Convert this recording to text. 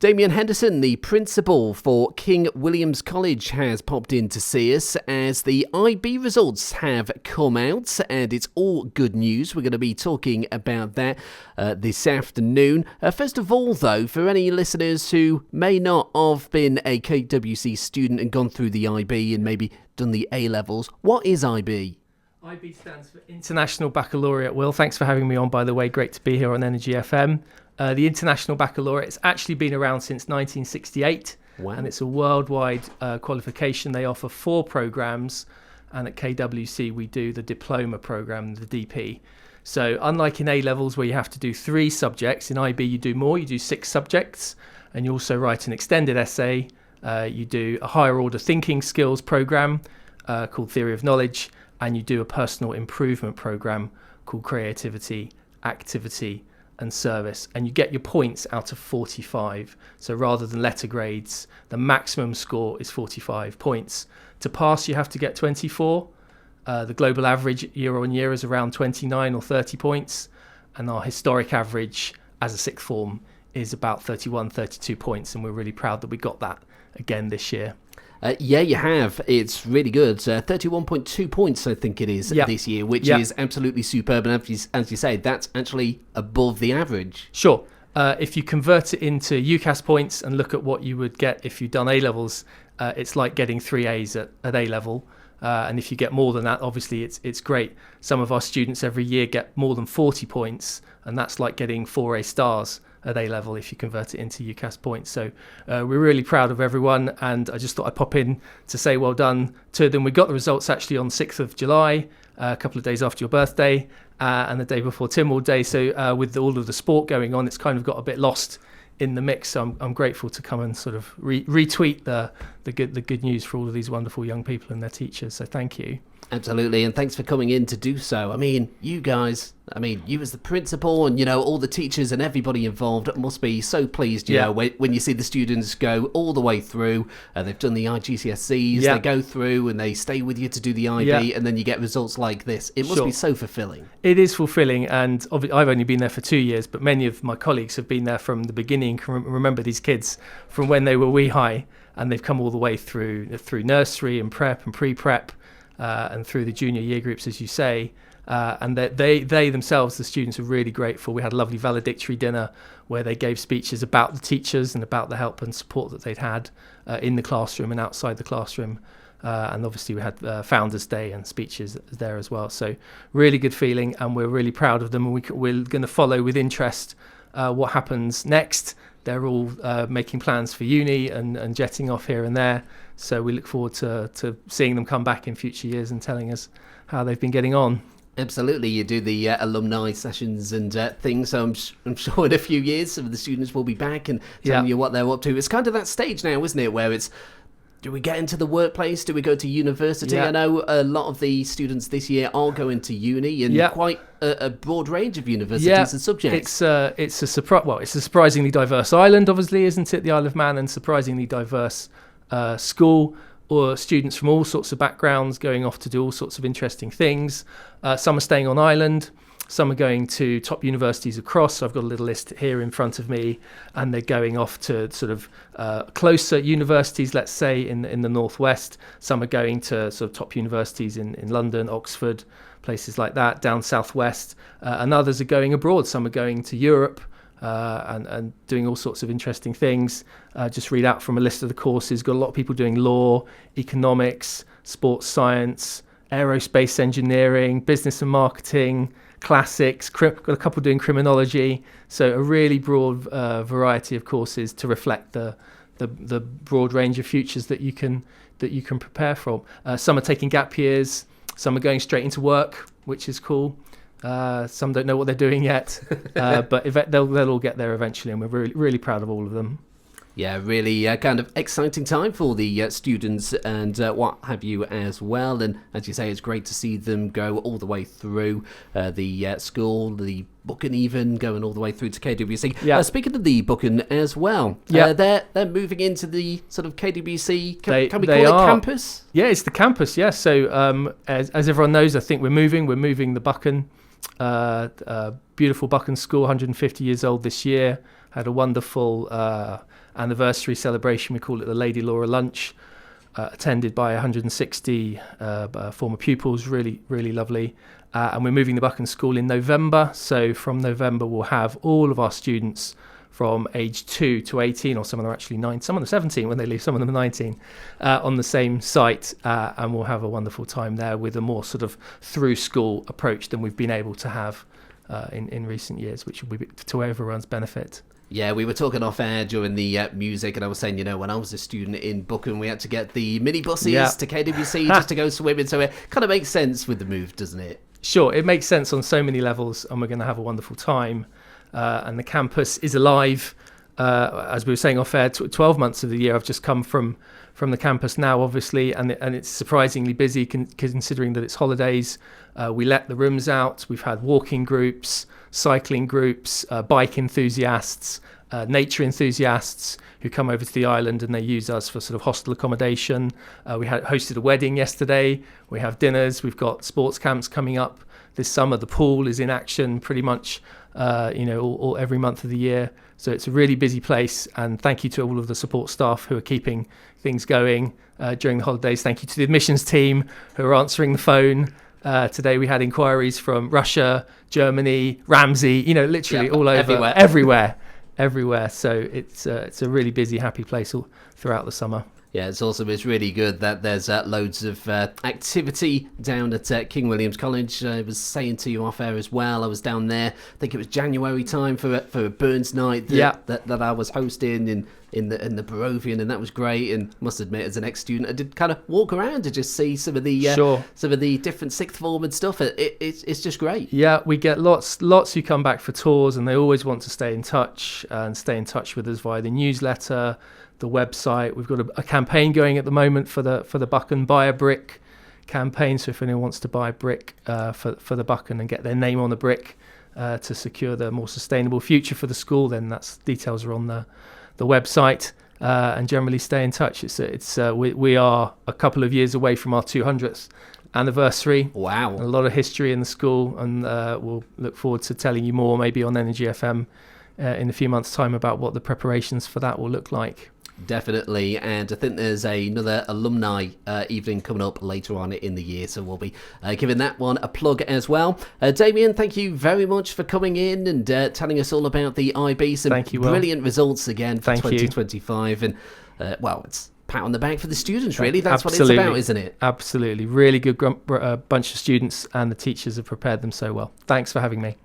Damian Henderson, the principal for King William's College, has popped in to see us as the IB results have come out, and it's all good news. We're going to be talking about that this afternoon. First of all, though, for any listeners who may not have been a KWC student and gone through the IB and maybe done the A-levels, what is IB? IB stands for International Baccalaureate. Will, thanks for having me on, by the way. Great to be here on Energy FM. The International Baccalaureate, it's actually been around since 1968. Wow. And it's a worldwide qualification. They offer 4 programs, and at KWC we do the Diploma program, the DP. So unlike in A-levels where you have to do 3 subjects, in IB you do more, you do 6 subjects, and you also write an extended essay. You do a higher order thinking skills program called Theory of Knowledge, and you do a personal improvement program called Creativity, Activity and Service, and you get your points out of 45. So rather than letter grades, the maximum score is 45 points. To pass, you have to get 24. The global average year on year is around 29 or 30 points, and our historic average as a sixth form is about 31, 32 points, and we're really proud that we got that again this year. Yeah, you have. It's really good. 31.2 points, I think it is, this year, which is absolutely superb. And as you say, that's actually above the average. Sure. If you convert it into UCAS points and look at what you would get if you'd done A-levels, it's like getting 3 A's at A-level. And if you get more than that, obviously it's great. Some of our students every year get more than 40 points, and that's like getting 4 A stars at A-level if you convert it into UCAS points. So we're really proud of everyone, and I just thought I'd pop in to say well done to them. We got the results actually on 6th of July, a couple of days after your birthday, and the day before Tynwald Day. So with all of the sport going on, it's kind of got a bit lost in the mix. So I'm grateful to come and sort of retweet the good news for all of these wonderful young people and their teachers. So thank you. Absolutely, and thanks for coming in to do so. I mean, you guys, you as the principal and, all the teachers and everybody involved must be so pleased, you know, when you see the students go all the way through. They've done the IGCSEs, they go through and they stay with you to do the IB, and then you get results like this. It must be so fulfilling. It is fulfilling, and I've only been there for 2 years, but many of my colleagues have been there from the beginning, can remember these kids from when they were wee high, and they've come all the way through nursery and prep and pre-prep, and through the junior year groups, as you say, and they themselves, the students, are really grateful. We had a lovely valedictory dinner where they gave speeches about the teachers and about the help and support that they'd had in the classroom and outside the classroom, and obviously we had Founders Day and speeches there as well. So really good feeling, and we're really proud of them, and we're going to follow with interest what happens next. They're all making plans for uni and jetting off here and there. So we look forward to seeing them come back in future years and telling us how they've been getting on. Absolutely. You do the alumni sessions and things. So I'm sure in a few years some of the students will be back and telling you what they're up to. It's kind of that stage now, isn't it, where it's, do we get into the workplace? Do we go to university? I know a lot of the students this year are going to uni, and quite a broad range of universities and subjects. It's a surprisingly diverse island, obviously, isn't it? The Isle of Man, and surprisingly diverse school, or students from all sorts of backgrounds going off to do all sorts of interesting things. Some are staying on island. Some are going to top universities across. So I've got a little list here in front of me, and they're going off to sort of closer universities, let's say, in the northwest. Some are going to sort of top universities in London, Oxford, places like that, down southwest. And others are going abroad. Some are going to Europe and doing all sorts of interesting things. Just read out from a list of the courses. Got a lot of people doing law, economics, sports science, aerospace engineering, business and marketing, classics, got a couple doing criminology. So a really broad variety of courses to reflect the broad range of futures that you can prepare from. Some are taking gap years, some are going straight into work, which is cool. Some don't know what they're doing yet, but they'll all get there eventually, and we're really, really proud of all of them. Yeah, really kind of exciting time for the students and what have you as well. And as you say, it's great to see them go all the way through the school, the booking even, going all the way through to KWC. Speaking of the booking as well, they're moving into the sort of KWC, can we call it campus? Yeah, it's the campus, yeah. So as everyone knows, I think we're moving the Buchan, beautiful Buchan School, 150 years old this year. Had a wonderful anniversary celebration. We call it the Lady Laura Lunch, attended by 160 former pupils. Really, really lovely. And we're moving the Buchan School in November. So from November, we'll have all of our students from age 2 to 18, or some of them are actually 9, some of them 17 when they leave, some of them are 19, on the same site. And we'll have a wonderful time there with a more sort of through school approach than we've been able to have in recent years, which will be to everyone's benefit. Yeah, we were talking off air during the music, and I was saying, when I was a student in Buchan, we had to get the minibuses to KWC just to go swimming. So it kind of makes sense with the move, doesn't it? Sure, it makes sense on so many levels, and we're going to have a wonderful time. And the campus is alive. As we were saying off air, 12 months of the year I've just come from the campus now, obviously, and it's surprisingly busy considering that it's holidays. We let the rooms out. We've had walking groups, cycling groups, bike enthusiasts, nature enthusiasts who come over to the island, and they use us for sort of hostel accommodation. We hosted a wedding yesterday. We have dinners. We've got sports camps coming up this summer. The pool is in action pretty much all every month of the year. So it's a really busy place, and thank you to all of the support staff who are keeping things going during the holidays. Thank you to the admissions team who are answering the phone. Today we had inquiries from Russia, Germany, Ramsey, literally all over, everywhere. So it's a really busy, happy place all throughout the summer. Yeah, it's really good that there's loads of activity down at King William's College. I was saying to you off air as well, I was down there, I think it was January time for a Burns night that I was hosting in the Barovian, and that was great. And must admit, as an ex-student, I did kind of walk around to just see some of the different sixth form and stuff. It's just great. Yeah, we get lots who come back for tours, and they always want to stay in touch with us via the newsletter, the website. We've got a campaign going at the moment for the Buchan Buy a Brick campaign. So if anyone wants to buy a brick for the Buchan and get their name on the brick to secure the more sustainable future for the school, then details are on the website. And generally stay in touch. We are a couple of years away from our 200th anniversary. Wow. A lot of history in the school, and we'll look forward to telling you more maybe on Energy FM in a few months' time about what the preparations for that will look like. Definitely, and I think there's another alumni evening coming up later on in the year, so we'll be giving that one a plug as well. Damian, thank you very much for coming in and telling us all about the IB. Some brilliant results again for 2025, and it's pat on the back for the students, really. That's what it's about, isn't it? Absolutely. Really good bunch of students, and the teachers have prepared them so well. Thanks for having me.